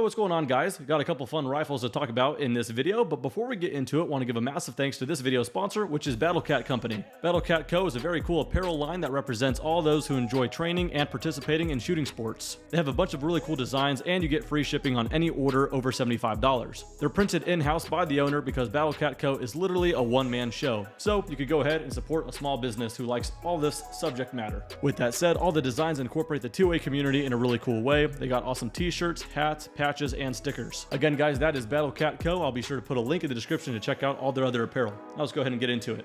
what's going on, guys? Got a couple fun rifles to talk about in this video, but before we get into it, want to give a massive thanks to this video sponsor, which is Battlecat Company. Battlecat Co. is a very cool apparel line that represents all those who enjoy training and participating in shooting sports. They have a bunch of really cool designs, and you get free shipping on any order over $75. They're printed in-house by the owner because Battlecat Co. is literally a one-man show, so you could go ahead and support a small business who likes all this subject matter. With that said, all the designs incorporate the 2A community in a really cool way. They got awesome t-shirts, hats, patches, and stickers. Again, guys, that is Battlecat Co. I'll be sure to put a link in the description to check out all their other apparel. Now let's go ahead and get into it.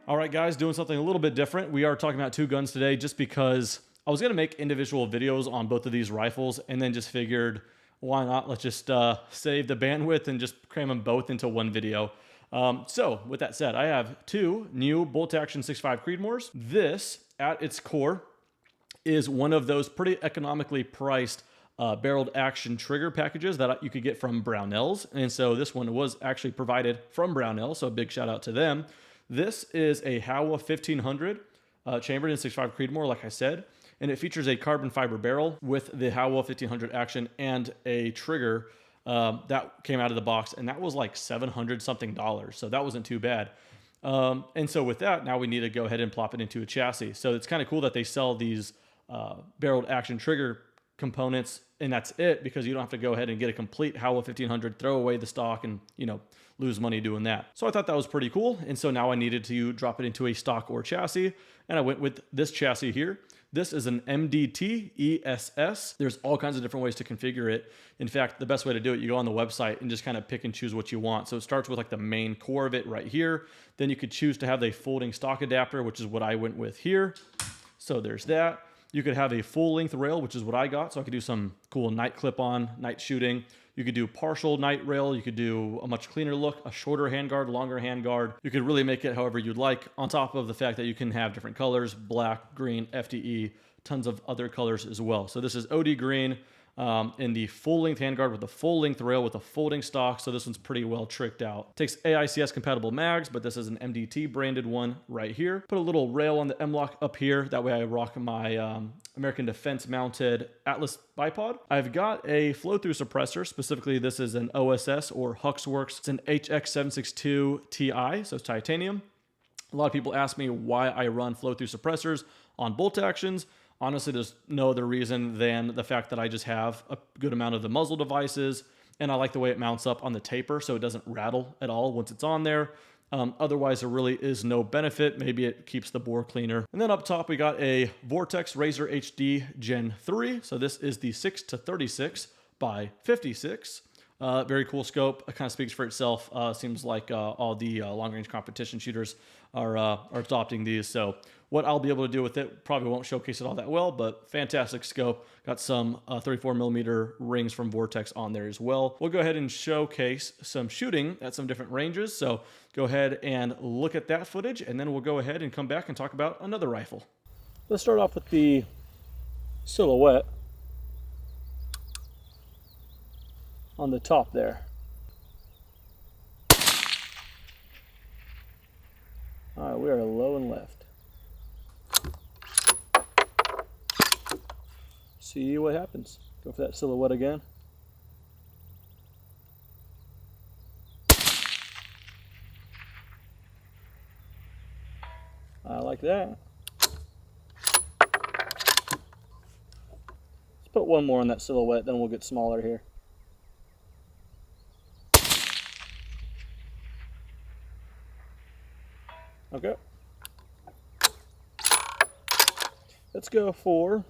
All right, guys, doing something a little bit different. We are talking about two guns today just because I was going to make individual videos on both of these rifles and then just figured, why not? Let's just save the bandwidth and just cram them both into one video. So with that said, I have two new bolt-action 6.5 Creedmoors. This, at its core, is one of those pretty economically priced barreled action trigger packages that you could get from Brownells. And so this one was actually provided from Brownells, so a big shout out to them. This is a Howa 1500 chambered in 6.5 Creedmoor, like I said, and it features a carbon fiber barrel with the Howa 1500 action and a trigger that came out of the box, and that was like $700 something, so that wasn't too bad. And so with that, now we need to go ahead and plop it into a chassis. So it's kind of cool that they sell these barreled action trigger components, and that's it, because you don't have to go ahead and get a complete Howa 1500, throw away the stock, and lose money doing that. So I thought that was pretty cool, and so now I needed to drop it into a stock or chassis, and I went with this chassis here. This is an MDT ESS. There's all kinds of different ways to configure it. In fact, the best way to do it, you go on the website and just kind of pick and choose what you want. So it starts with like the main core of it right here. Then you could choose to have a folding stock adapter, which is what I went with here. So there's that. You could have a full length rail, which is what I got. So I could do some cool night clip-on, night shooting. You could do partial night rail. You could do a much cleaner look, a shorter handguard, longer handguard. You could really make it however you'd like, on top of the fact that you can have different colors, black, green, FDE, tons of other colors as well. So this is OD green in the full length handguard with a full length rail with a folding stock. So this one's pretty well tricked out. Takes AICS compatible mags, but this is an MDT branded one right here. Put a little rail on the M-LOK up here. That way I rock my American Defense mounted Atlas bipod. I've got a flow-through suppressor. Specifically, this is an OSS or Huxworks. It's an HX762 Ti, so it's titanium. A lot of people ask me why I run flow-through suppressors on bolt actions. Honestly, there's no other reason than the fact that I just have a good amount of the muzzle devices, and I like the way it mounts up on the taper so it doesn't rattle at all once it's on there. Otherwise, there really is no benefit. Maybe it keeps the bore cleaner. And then up top, we got a Vortex Razor HD Gen 3. So this is the 6-36 by 56. Very cool scope. It kind of speaks for itself. Seems like all the long-range competition shooters are adopting these. So what I'll be able to do with it probably won't showcase it all that well, but fantastic scope. Got some 34mm rings from Vortex on there as well. We'll go ahead and showcase some shooting at some different ranges. So go ahead and look at that footage, and then we'll go ahead and come back and talk about another rifle. Let's start off with the silhouette on the top there. All right, we are low and left. See what happens. Go for that silhouette again. I like that. Let's put one more on that silhouette, then we'll get smaller here. Okay. Let's go for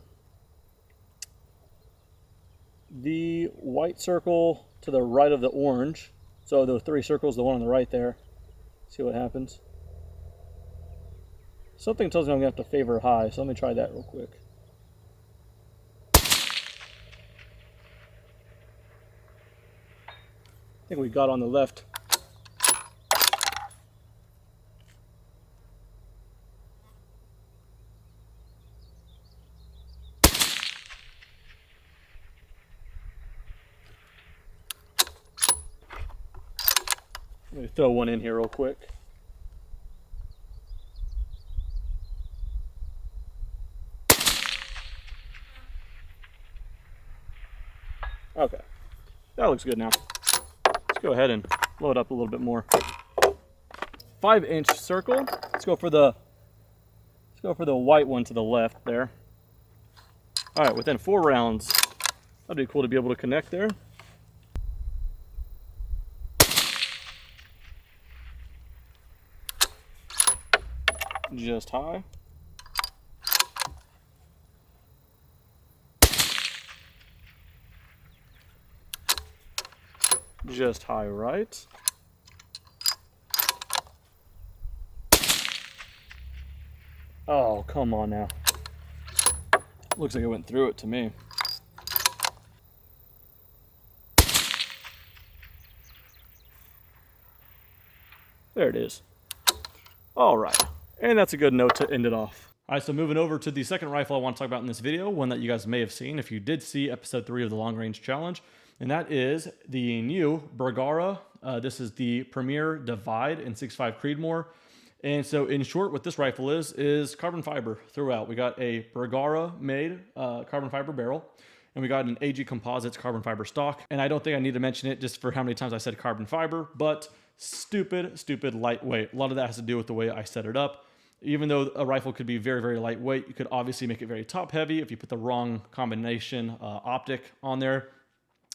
the white circle to the right of the orange. So the three circles, the one on the right there. See what happens. Something tells me I'm going to have to favor high, so let me try that real quick. I think we got on the left. Let me throw one in here real quick. Okay, that looks good now. Let's go ahead and load up a little bit more. 5-inch circle. Let's go for the white one to the left there. All right, within 4 rounds. That'd be cool to be able to connect there. Just high. Just high right. Oh, come on now. Looks like it went through it to me. There it is. All right, and that's a good note to end it off. All right, so moving over to the second rifle I want to talk about in this video, one that you guys may have seen if you did see episode 3 of the Long Range Challenge, and that is the new Bergara. This is the Premier Divide in 6.5 Creedmoor. And so in short, what this rifle is carbon fiber throughout. We got a Bergara made carbon fiber barrel, and we got an AG Composites carbon fiber stock. And I don't think I need to mention it just for how many times I said carbon fiber, but stupid lightweight. A lot of that has to do with the way I set it up. Even though a rifle could be very, very lightweight, you could obviously make it very top heavy if you put the wrong combination optic on there.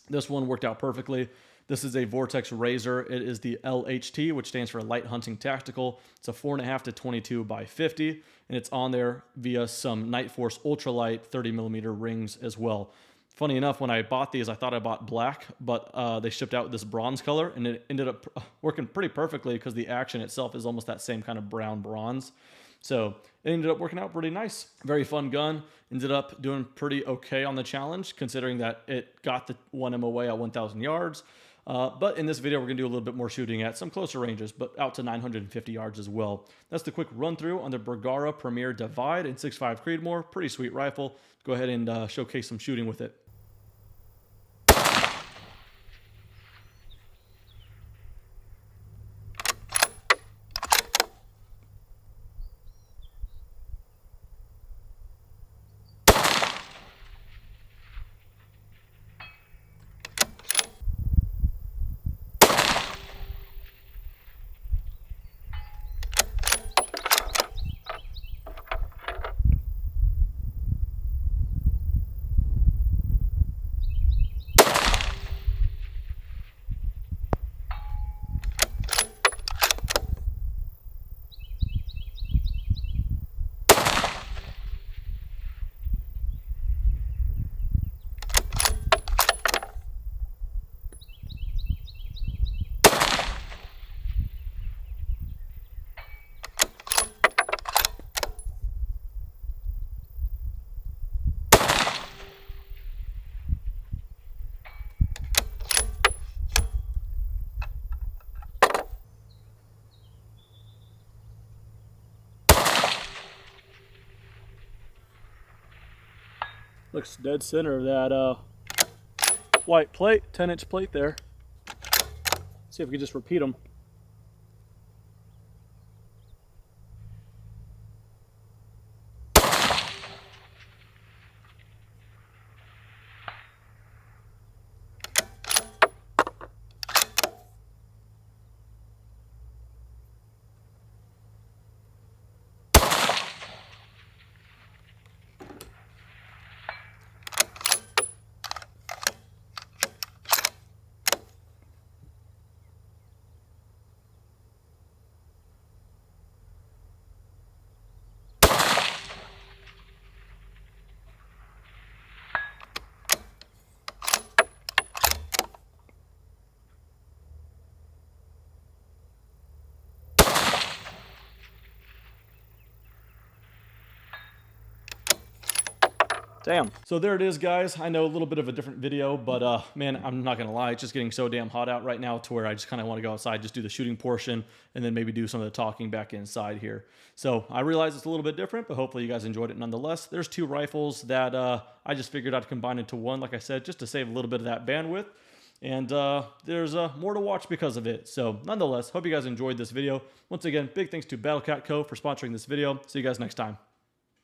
This one worked out perfectly. This is a Vortex Razor. It is the LHT, which stands for Light Hunting Tactical. It's a 4.5 to 22 by 50, and it's on there via some Night Force Ultralight 30mm rings as well. Funny enough, when I bought these, I thought I bought black, but they shipped out with this bronze color, and it ended up working pretty perfectly because the action itself is almost that same kind of brown bronze. So it ended up working out pretty nice. Very fun gun. Ended up doing pretty okay on the challenge, considering that it got the 1 MOA at 1,000 yards. But in this video, we're going to do a little bit more shooting at some closer ranges, but out to 950 yards as well. That's the quick run through on the Bergara Premier Divide in 6.5 Creedmoor. Pretty sweet rifle. Go ahead and showcase some shooting with it. Looks dead center of that white plate, 10-inch plate there. See if we can just repeat them. Damn. So there it is, guys. I know a little bit of a different video, but man, I'm not gonna lie, it's just getting so damn hot out right now to where I just kind of want to go outside, just do the shooting portion, and then maybe do some of the talking back inside here. So I realize it's a little bit different, but hopefully you guys enjoyed it nonetheless. There's 2 rifles that I just figured I'd combine into one, like I said, just to save a little bit of that bandwidth. And there's more to watch because of it. So nonetheless, hope you guys enjoyed this video. Once again, big thanks to Battle Cat Co. for sponsoring this video. See you guys next time.